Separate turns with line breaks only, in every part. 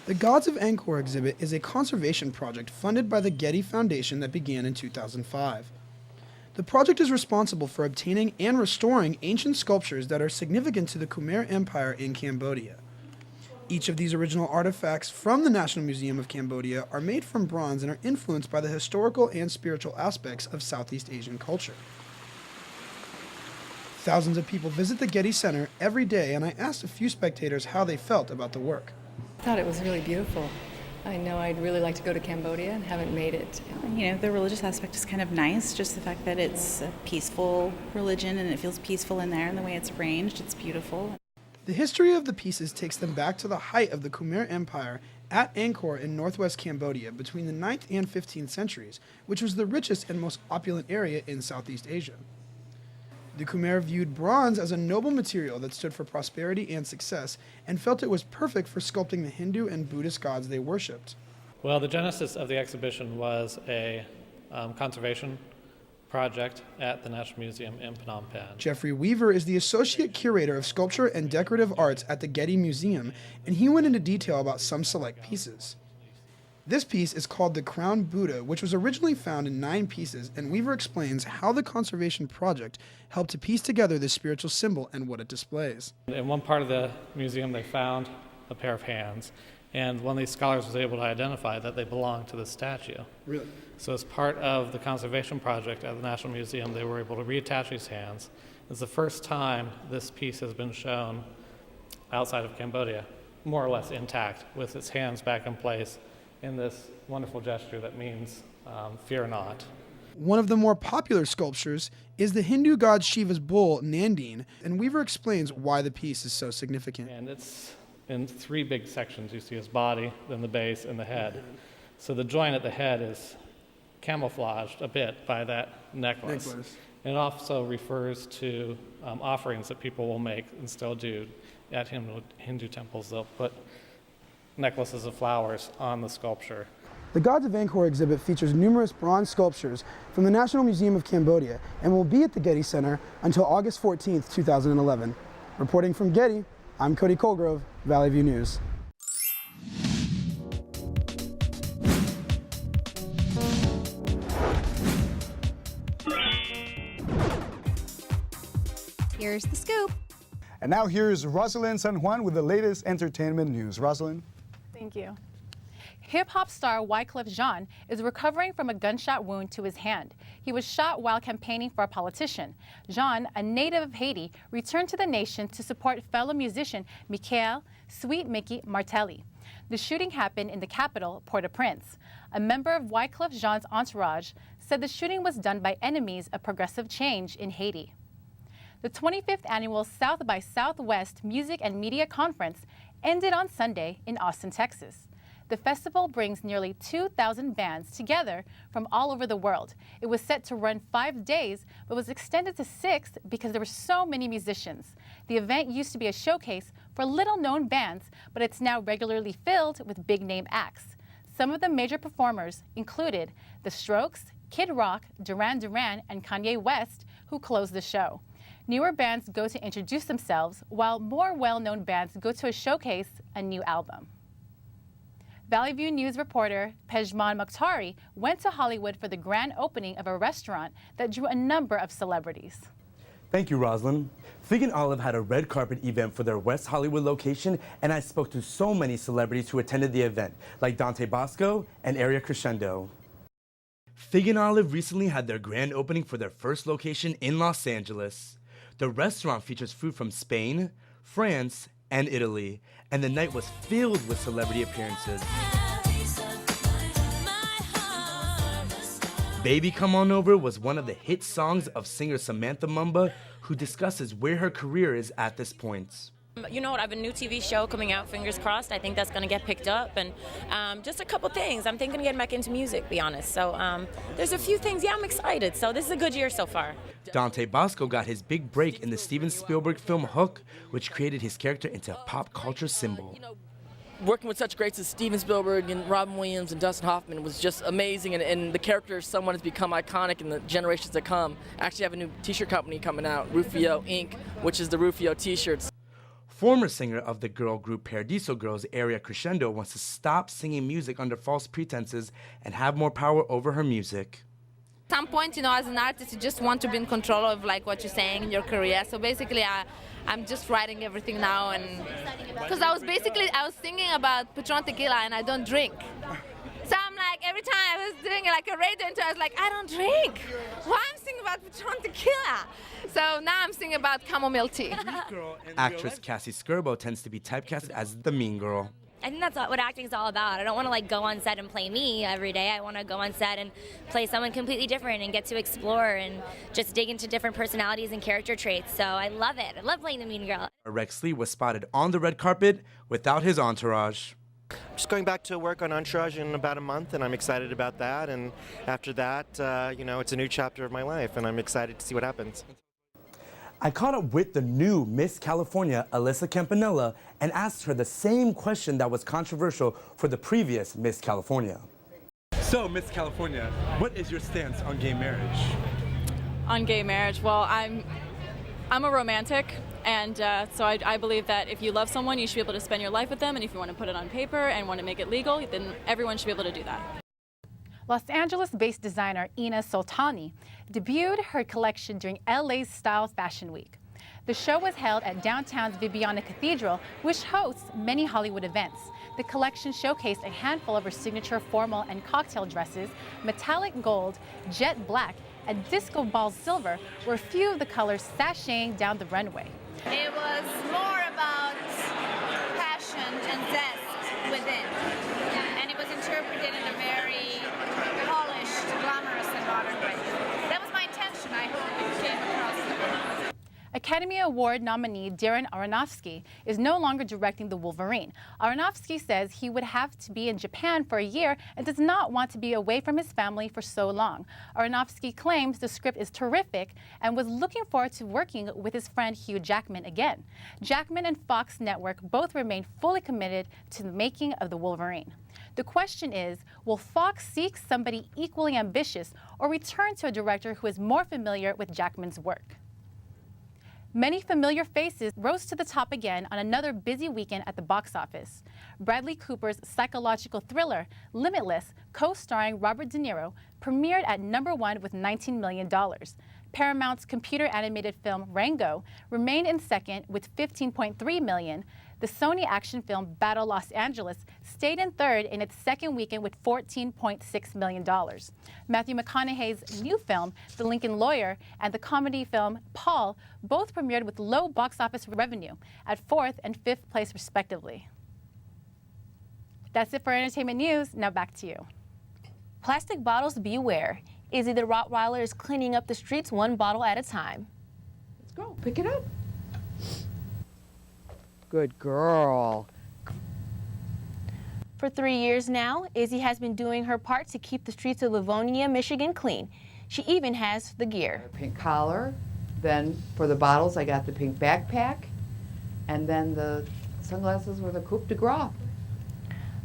The Gods of Angkor exhibit is a conservation project funded by the Getty Foundation that began in 2005. The project is responsible for obtaining and restoring ancient sculptures that are significant to the Khmer Empire in Cambodia. Each of these original artifacts from the National Museum of Cambodia are made from bronze and are influenced by the historical and spiritual aspects of Southeast Asian culture. Thousands of people visit the Getty Center every day, and I asked a few spectators how they felt about the work.
I thought it was really beautiful. I know I'd really like to go to Cambodia and haven't made it.
You know, the religious aspect is kind of nice, just the fact that it's a peaceful religion and it feels peaceful in there, and the way it's arranged, it's beautiful.
The history of the pieces takes them back to the height of the Khmer Empire at Angkor in northwest Cambodia between the 9th and 15th centuries, which was the richest and most opulent area in Southeast Asia. The Khmer viewed bronze as a noble material that stood for prosperity and success, and felt it was perfect for sculpting the Hindu and Buddhist gods they worshipped.
Well, the genesis of the exhibition was a conservation project at the National Museum in Phnom Penh.
Jeffrey Weaver is the Associate Curator of Sculpture and Decorative Arts at the Getty Museum, and he went into detail about some select pieces. This piece is called the Crown Buddha, which was originally found in 9 pieces, and Weaver explains how the conservation project helped to piece together this spiritual symbol and what it displays.
In one part of the museum, they found a pair of hands, and one of these scholars was able to identify that they belonged to the statue.
Really?
So as part of the conservation project at the National Museum, they were able to reattach these hands. It's the first time this piece has been shown outside of Cambodia, more or less intact, with its hands back in place in this wonderful gesture that means fear not.
One of the more popular sculptures is the Hindu god Shiva's bull, Nandine, and Weaver explains why the piece is so significant.
And it's in 3 big sections. You see his body, then the base, and the head. So the joint at the head is camouflaged a bit by that necklace. And it also refers to offerings that people will make and still do at Hindu temples. They'll put necklaces of flowers on the sculpture.
The Gods of Angkor exhibit features numerous bronze sculptures from the National Museum of Cambodia and will be at the Getty Center until August 14th, 2011. Reporting from Getty, I'm Cody Colgrove, Valley View News.
Here's the scoop.
And now here's Rosalind San Juan with the latest entertainment news. Rosalind?
Thank you. Hip-hop star Wyclef Jean is recovering from a gunshot wound to his hand. He was shot while campaigning for a politician. Jean, a native of Haiti, returned to the nation to support fellow musician Michael "Sweet Mickey" Martelly. The shooting happened in the capital, Port-au-Prince. A member of Wyclef Jean's entourage said the shooting was done by enemies of progressive change in Haiti. The 25th annual South by Southwest Music and Media Conference ended on Sunday in Austin, Texas. The festival brings nearly 2,000 bands together from all over the world. It was set to run 5 days, but was extended to 6 because there were so many musicians. The event used to be a showcase for little-known bands, but it's now regularly filled with big-name acts. Some of the major performers included The Strokes, Kid Rock, Duran Duran, and Kanye West, who closed the show. Newer bands go to introduce themselves, while more well-known bands go to showcase a new album. Valley View News reporter Pejman Mokhtari went to Hollywood for the grand opening of a restaurant that drew a number of celebrities.
Thank you, Rosalind. Fig and Olive had a red carpet event for their West Hollywood location, and I spoke to so many celebrities who attended the event, like Dante Bosco and Area Crescendo. Fig and Olive recently had their grand opening for their first location in Los Angeles. The restaurant features food from Spain, France, and Italy, and the night was filled with celebrity appearances. Baby Come On Over was one of the hit songs of singer Samantha Mumba, who discusses where her career is at this point.
You know what, I have a new TV show coming out, fingers crossed. I think that's going to get picked up, and just a couple things. I'm thinking of getting back into music, to be honest. So there's a few things, I'm excited. So this is a good year so far.
Dante Bosco got his big break in the Steven Spielberg film Hook, which created his character into a pop culture symbol.
Working with such greats as Steven Spielberg and Robin Williams and Dustin Hoffman was just amazing, and the character of someone has become iconic in the generations that come. I actually have a new t-shirt company coming out, Rufio Inc., which is the Rufio t-shirts.
Former singer of the girl group Paradiso Girls, Area Crescendo, wants to stop singing music under false pretenses and have more power over her music.
At some point, as an artist, you just want to be in control of like what you're saying in your career. So basically, I'm just writing everything now, and because I was singing about Patron Tequila, and I don't drink. So I'm like, every time I was doing like a radio interview, I was like, I don't drink. Why I'm singing about Patron Tequila? So now I'm singing about chamomile tea.
Actress Cassie Skirbo tends to be typecast as the mean girl.
I think that's what acting is all about. I don't want to like go on set and play me every day. I want to go on set and play someone completely different and get to explore and just dig into different personalities and character traits. So I love it. I love playing the mean girl.
Rex Lee was spotted on the red carpet without his entourage.
I'm just going back to work on Entourage in about a month, and I'm excited about that. And after that, it's a new chapter of my life, and I'm excited to see what happens.
I caught up with the new Miss California, Alyssa Campanella, and asked her the same question that was controversial for the previous Miss California. So, Miss California, what is your stance on gay marriage?
On gay marriage? Well, I'm a romantic, and so I believe that if you love someone, you should be able to spend your life with them, and if you want to put it on paper and want to make it legal, then everyone should be able to do that.
Los Angeles-based designer Ina Soltani debuted her collection during LA's Style Fashion Week. The show was held at downtown's Bibiana Cathedral, which hosts many Hollywood events. The collection showcased a handful of her signature formal and cocktail dresses. Metallic gold, jet black, and disco ball silver were a few of the colors sashaying down the runway.
It was more about passion and zest within, and it was interpreted in a very polished, glamorous, and modern way. That was my intention. I hope it came across the way.
Academy Award nominee Darren Aronofsky is no longer directing The Wolverine. Aronofsky says he would have to be in Japan for a year and does not want to be away from his family for so long. Aronofsky claims the script is terrific and was looking forward to working with his friend Hugh Jackman again. Jackman and Fox Network both remain fully committed to the making of The Wolverine. The question is, will Fox seek somebody equally ambitious or return to a director who is more familiar with Jackman's work? Many familiar faces rose to the top again on another busy weekend at the box office. Bradley Cooper's psychological thriller, Limitless, co-starring Robert De Niro, premiered at #1 with $19 million. Paramount's computer-animated film Rango remained in second with $15.3 million. The Sony action film Battle Los Angeles stayed in third in its second weekend with $14.6 million. Matthew McConaughey's new film, The Lincoln Lawyer, and the comedy film Paul both premiered with low box office revenue at 4th and 5th place respectively. That's it for entertainment news. Now back to you.
Plastic bottles beware. Izzy the Rottweiler is cleaning up the streets one bottle at a time.
Let's go. Pick it up. Good girl.
For 3 years now, Izzy has been doing her part to keep the streets of Livonia, Michigan clean. She even has the gear.
Pink collar. Then for the bottles, I got the pink backpack. And then the sunglasses were the coupe de gras.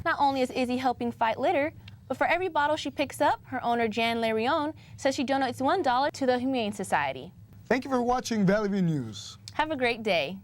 Not only is Izzy helping fight litter, but for every bottle she picks up, her owner Jan Larion says she donates $1 to the Humane Society.
Thank you for watching Valley View News.
Have a great day.